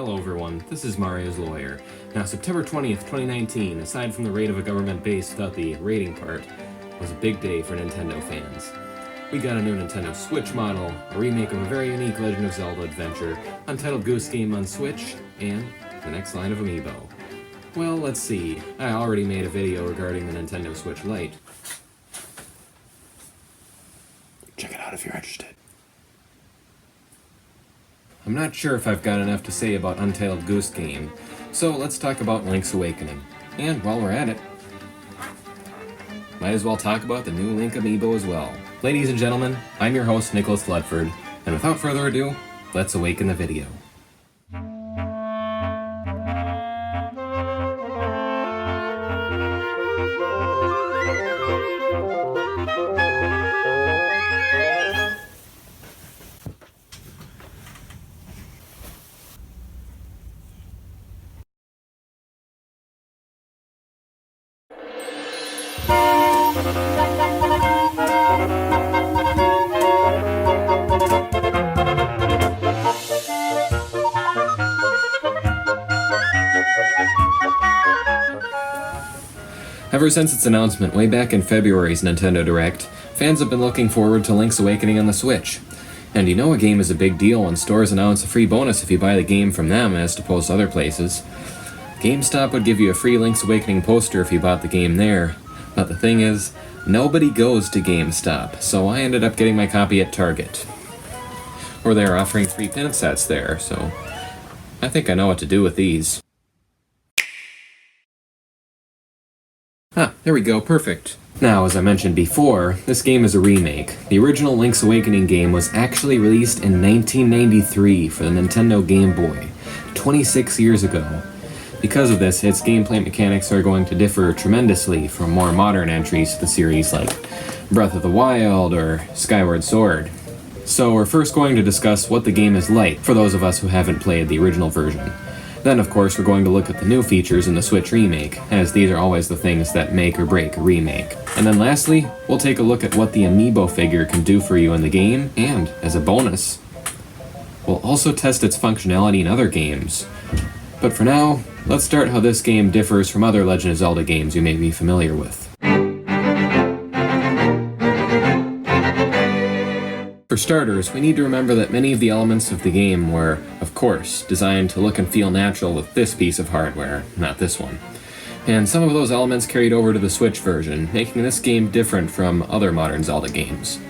Hello everyone, this is Mario's Lawyer. Now September 20th, 2019, aside from the raid of a government base without the raiding part, was a big day for Nintendo fans. We got a new Nintendo Switch model, a remake of a very unique Legend of Zelda adventure, Untitled Goose Game on Switch, and the next line of Amiibo. Well, let's see. I already made a video regarding the Nintendo Switch Lite. Check it out if you're interested. I'm not sure if I've got enough to say about Untitled Goose Game, so let's talk about Link's Awakening. And while we're at it, might as well talk about the new Link Amiibo as well. Ladies and gentlemen, I'm your host, Nicholas Ludford, and without further ado, let's awaken the video. Ever since its announcement way back in February's Nintendo Direct, fans have been looking forward to Link's Awakening on the Switch. And you know a game is a big deal when stores announce a free bonus if you buy the game from them as opposed to other places. GameStop would give you a free Link's Awakening poster if you bought the game there. But the thing is, nobody goes to GameStop, so I ended up getting my copy at Target. Or they are offering free pin sets there, so I think I know what to do with these. Ah, there we go, perfect. Now, as I mentioned before, this game is a remake. The original Link's Awakening game was actually released in 1993 for the Nintendo Game Boy, 26 years ago. Because of this, its gameplay mechanics are going to differ tremendously from more modern entries to the series like Breath of the Wild or Skyward Sword. So we're first going to discuss what the game is like for those of us who haven't played the original version. Then, of course, we're going to look at the new features in the Switch remake, as these are always the things that make or break a remake. And then lastly, we'll take a look at what the Amiibo figure can do for you in the game, and, as a bonus, we'll also test its functionality in other games. But for now, let's start how this game differs from other Legend of Zelda games you may be familiar with. For starters, we need to remember that many of the elements of the game were, of course, designed to look and feel natural with this piece of hardware, not this one. And some of those elements carried over to the Switch version, making this game different from other modern Zelda games.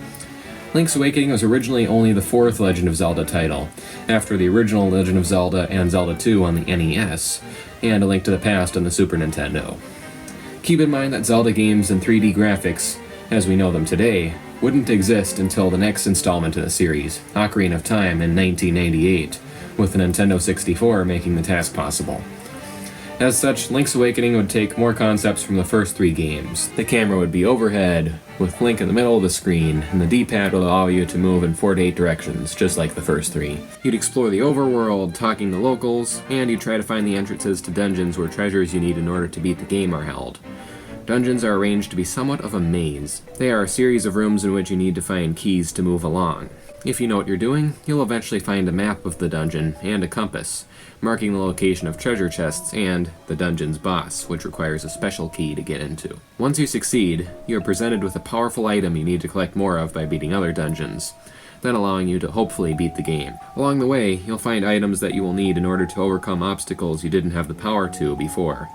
Link's Awakening was originally only the fourth Legend of Zelda title, after the original Legend of Zelda and Zelda 2 on the NES, and A Link to the Past on the Super Nintendo. Keep in mind that Zelda games in 3D graphics, as we know them today, wouldn't exist until the next installment in the series, Ocarina of Time in 1998, with the Nintendo 64 making the task possible. As such, Link's Awakening would take more concepts from the first three games. The camera would be overhead, with Link in the middle of the screen, and the D-pad would allow you to move in 4 to 8 directions, just like the first three. You'd explore the overworld, talking to locals, and you'd try to find the entrances to dungeons where treasures you need in order to beat the game are held. Dungeons are arranged to be somewhat of a maze. They are a series of rooms in which you need to find keys to move along. If you know what you're doing, you'll eventually find a map of the dungeon and a compass, marking the location of treasure chests and the dungeon's boss, which requires a special key to get into. Once you succeed, you are presented with a powerful item you need to collect more of by beating other dungeons, then allowing you to hopefully beat the game. Along the way, you'll find items that you will need in order to overcome obstacles you didn't have the power to before.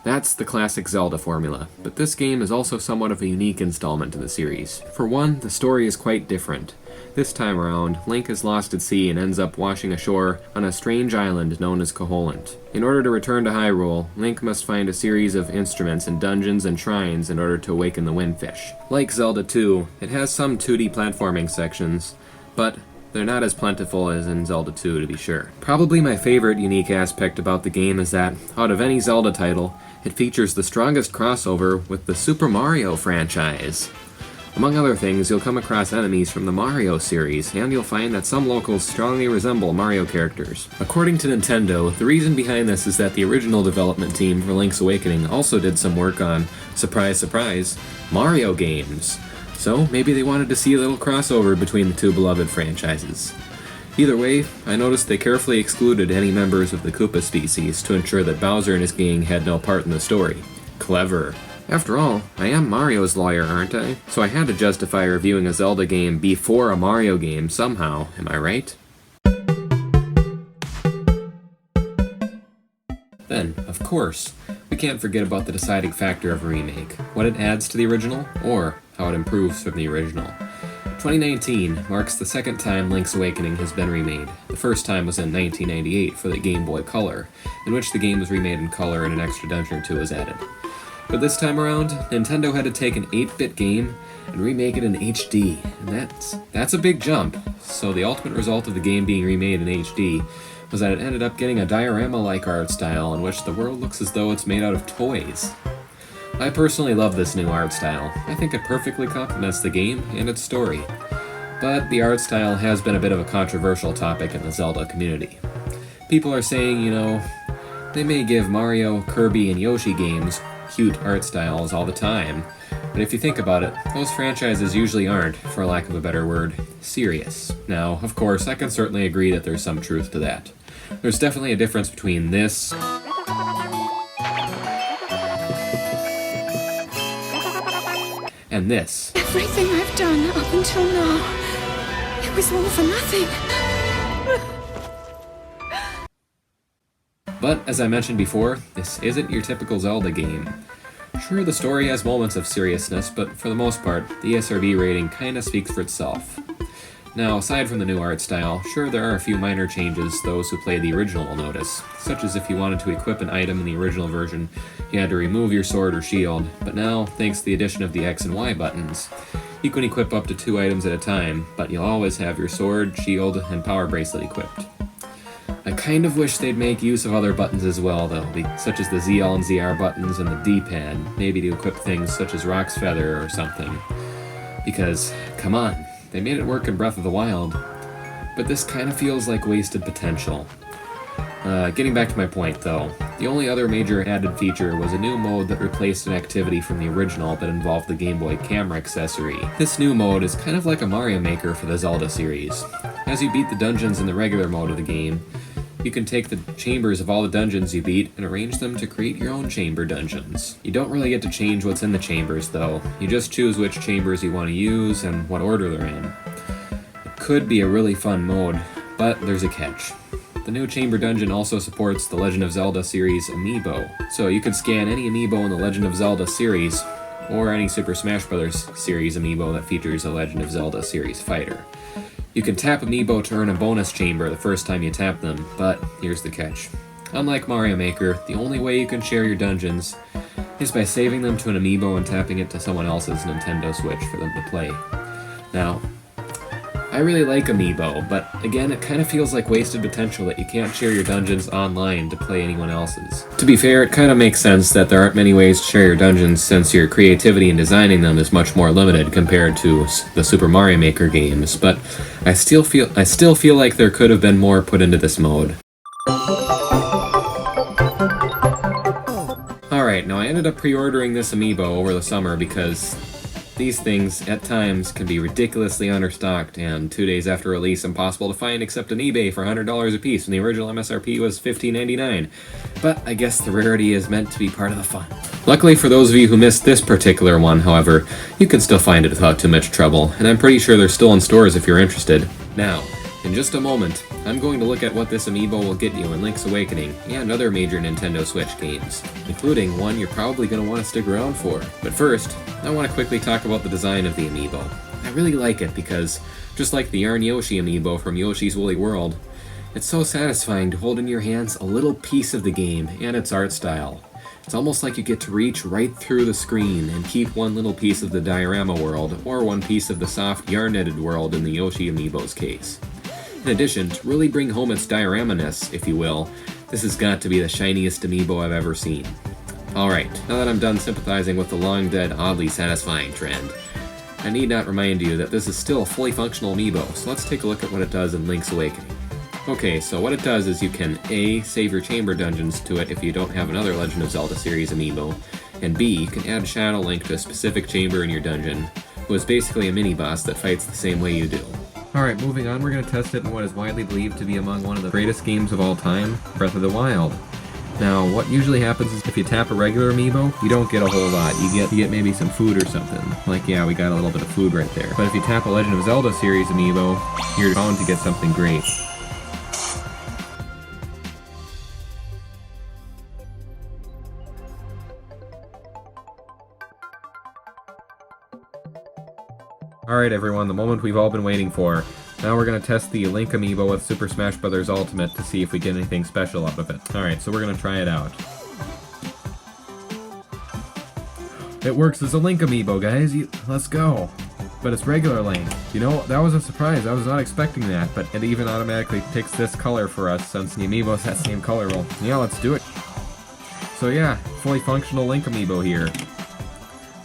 That's the classic Zelda formula, but this game is also somewhat of a unique installment in the series. For one, the story is quite different. This time around, Link is lost at sea and ends up washing ashore on a strange island known as Koholint. In order to return to Hyrule, Link must find a series of instruments in dungeons and shrines in order to awaken the Windfish. Like Zelda 2, it has some 2D platforming sections, but they're not as plentiful as in Zelda 2 to be sure. Probably my favorite unique aspect about the game is that, out of any Zelda title, it features the strongest crossover with the Super Mario franchise. Among other things, you'll come across enemies from the Mario series, and you'll find that some locals strongly resemble Mario characters. According to Nintendo, the reason behind this is that the original development team for Link's Awakening also did some work on, surprise surprise, Mario games. So maybe they wanted to see a little crossover between the two beloved franchises. Either way, I noticed they carefully excluded any members of the Koopa species to ensure that Bowser and his gang had no part in the story. Clever. After all, I am Mario's lawyer, aren't I? So I had to justify reviewing a Zelda game before a Mario game somehow, am I right? Then, of course, we can't forget about the deciding factor of a remake, what it adds to the original, or how it improves from the original. 2019 marks the second time Link's Awakening has been remade. The first time was in 1998 for the Game Boy Color, in which the game was remade in color and an extra dungeon or two was added. But this time around, Nintendo had to take an 8-bit game and remake it in HD, and that's a big jump. So the ultimate result of the game being remade in HD was that it ended up getting a diorama-like art style in which the world looks as though it's made out of toys. I personally love this new art style. I think it perfectly complements the game and its story. But the art style has been a bit of a controversial topic in the Zelda community. People are saying, they may give Mario, Kirby, and Yoshi games cute art styles all the time, but if you think about it, those franchises usually aren't, for lack of a better word, serious. Now, of course, I can certainly agree that there's some truth to that. There's definitely a difference between this and this. Everything I've done up until now, it was all for nothing. But, as I mentioned before, this isn't your typical Zelda game. Sure, the story has moments of seriousness, but for the most part, the ESRB rating kinda speaks for itself. Now, aside from the new art style, sure there are a few minor changes those who played the original will notice, such as if you wanted to equip an item in the original version, you had to remove your sword or shield, but now, thanks to the addition of the X and Y buttons, you can equip up to 2 items at a time, but you'll always have your sword, shield, and power bracelet equipped. I kind of wish they'd make use of other buttons as well, though, such as the ZL and ZR buttons and the D-pad, maybe to equip things such as Rock's Feather or something. Because, come on, they made it work in Breath of the Wild, but this kind of feels like wasted potential. Getting back to my point, though, the only other major added feature was a new mode that replaced an activity from the original that involved the Game Boy camera accessory. This new mode is kind of like a Mario Maker for the Zelda series. As you beat the dungeons in the regular mode of the game, you can take the chambers of all the dungeons you beat and arrange them to create your own chamber dungeons. You don't really get to change what's in the chambers, though. You just choose which chambers you want to use and what order they're in. It could be a really fun mode, but there's a catch. The new chamber dungeon also supports the Legend of Zelda series Amiibo, so you could scan any Amiibo in the Legend of Zelda series, or any Super Smash Bros. Series Amiibo that features a Legend of Zelda series fighter. You can tap Amiibo to earn a bonus chamber the first time you tap them, but here's the catch. Unlike Mario Maker, the only way you can share your dungeons is by saving them to an Amiibo and tapping it to someone else's Nintendo Switch for them to play. Now, I really like Amiibo, but again, it kind of feels like wasted potential that you can't share your dungeons online to play anyone else's. To be fair, it kind of makes sense that there aren't many ways to share your dungeons since your creativity in designing them is much more limited compared to the Super Mario Maker games, but I still feel like there could have been more put into this mode. Alright, now I ended up pre-ordering this Amiibo over the summer because these things, at times, can be ridiculously understocked and 2 days after release impossible to find except on eBay for $100 a piece when the original MSRP was $15.99. But I guess the rarity is meant to be part of the fun. Luckily for those of you who missed this particular one, however, you can still find it without too much trouble, and I'm pretty sure they're still in stores if you're interested. Now, in just a moment, I'm going to look at what this Amiibo will get you in Link's Awakening and other major Nintendo Switch games, including one you're probably going to want to stick around for. But first, I want to quickly talk about the design of the Amiibo. I really like it because, just like the Yarn Yoshi Amiibo from Yoshi's Woolly World, it's so satisfying to hold in your hands a little piece of the game and its art style. It's almost like you get to reach right through the screen and keep one little piece of the diorama world, or one piece of the soft yarn-knitted world in the Yoshi Amiibo's case. In addition, to really bring home its diorama-ness, if you will, this has got to be the shiniest Amiibo I've ever seen. Alright, now that I'm done sympathizing with the long-dead, oddly satisfying trend, I need not remind you that this is still a fully functional Amiibo, so let's take a look at what it does in Link's Awakening. Okay, so what it does is you can A, save your chamber dungeons to it if you don't have another Legend of Zelda series Amiibo, and B, you can add Shadow Link to a specific chamber in your dungeon, who is basically a mini-boss that fights the same way you do. Alright, moving on, we're going to test it in what is widely believed to be among one of the greatest games of all time, Breath of the Wild. Now, what usually happens is if you tap a regular Amiibo, you don't get a whole lot. You get maybe some food or something. Like, yeah, we got a little bit of food right there. But if you tap a Legend of Zelda series Amiibo, you're bound to get something great. Alright everyone, the moment we've all been waiting for. Now we're going to test the Link Amiibo with Super Smash Bros. Ultimate to see if we get anything special out of it. Alright, so we're going to try it out. It works as a Link Amiibo, guys. Let's go. But it's regular Link. You know, that was a surprise. I was not expecting that, but it even automatically picks this color for us since the Amiibo's that same color. Well, yeah, let's do it. So yeah, fully functional Link Amiibo here.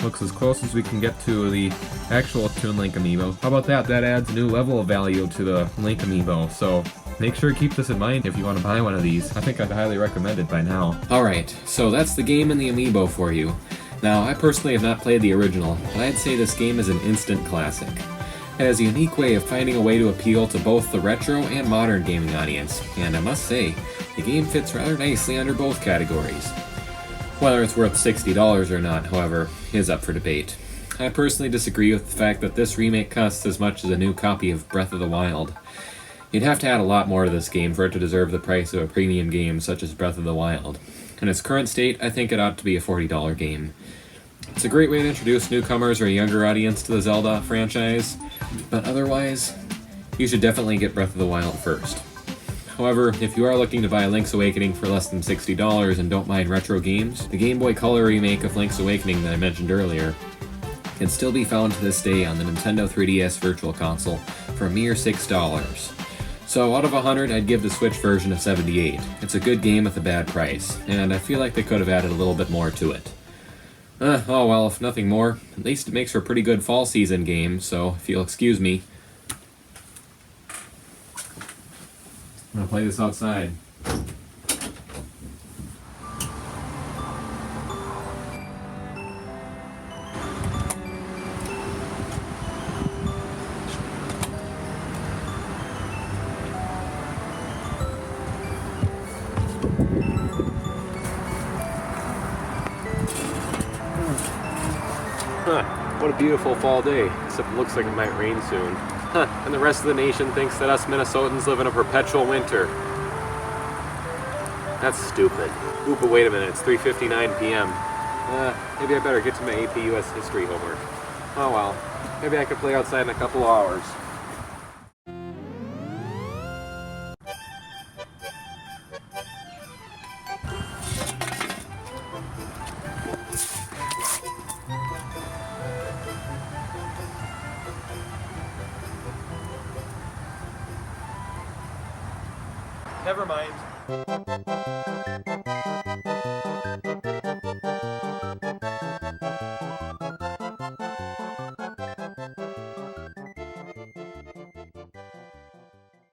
Looks as close as we can get to the actual Toon Link Amiibo. How about that? That adds a new level of value to the Link Amiibo, so make sure to keep this in mind if you want to buy one of these. I think I'd highly recommend it by now. Alright, so that's the game and the Amiibo for you. Now, I personally have not played the original, but I'd say this game is an instant classic. It has a unique way of finding a way to appeal to both the retro and modern gaming audience, and I must say, the game fits rather nicely under both categories. Whether it's worth $60 or not, however, is up for debate. I personally disagree with the fact that this remake costs as much as a new copy of Breath of the Wild. You'd have to add a lot more to this game for it to deserve the price of a premium game such as Breath of the Wild. In its current state, I think it ought to be a $40 game. It's a great way to introduce newcomers or a younger audience to the Zelda franchise, but otherwise, you should definitely get Breath of the Wild first. However, if you are looking to buy Link's Awakening for less than $60 and don't mind retro games, the Game Boy Color remake of Link's Awakening that I mentioned earlier can still be found to this day on the Nintendo 3DS Virtual Console for a mere $6. So out of 100, I'd give the Switch version a 78. It's a good game with a bad price, and I feel like they could have added a little bit more to it. Oh well, if nothing more, at least it makes for a pretty good fall season game, so if you'll excuse me, I'm gonna play this outside. What a beautiful fall day, except it looks like it might rain soon. And the rest of the nation thinks that us Minnesotans live in a perpetual winter. That's stupid. Ooh, but wait a minute, it's 3:59 p.m. Maybe I better get to my AP US history homework. Oh well, maybe I could play outside in a couple hours. Never mind.